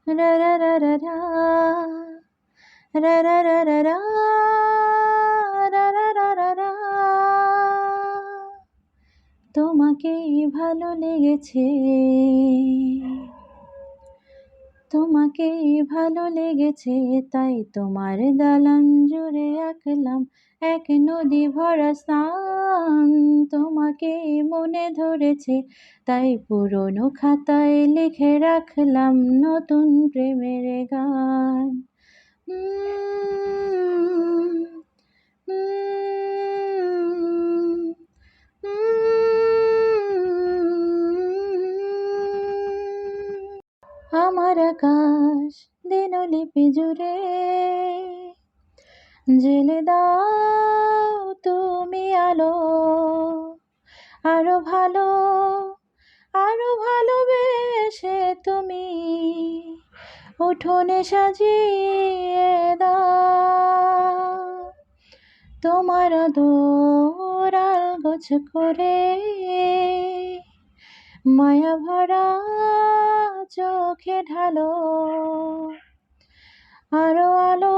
রা রা রা রা রা, রা রা রা রা রা, রা রা রা রা রা। তোমাকেই ভালো লেগেছে, তোমাকেই ভালো লেগেছে, তাই তোমার দালান জুড়ে আঁকলাম এক নদী ভরা স্নান। তোমাকেই মনে ধরেছে, তাই পুরনো খাতায় লিখে রাখলাম নতুন প্রেমের গান। উম, উম, আমার আকাশ দিনলিপি জুড়ে জেলে দাও তুমি আলো, আরো ভালো, আরো ভালোবেসে তুমি উঠোনে সাজিয়ে দাও। তোমার আদর গোছ করে মায়া ভরা চোখে ঢালো, আরো আলো,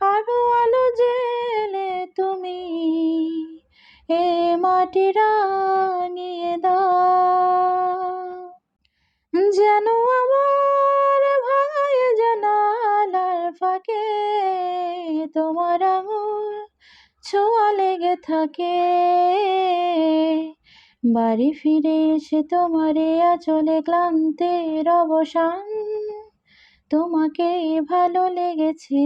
আরো আলো জেলে তুমি এ মাটি রাঙিয়ে দাও। যেন আমার ভাঙায় জানালার ফাঁকে তোমার আঙুল ছোঁয়া লেগে থাকে। বাড়ি ফিরে এসে তোমারে আঁচলে ক্লান্তির অবসান, তোমাকেই ভালো লেগেছে।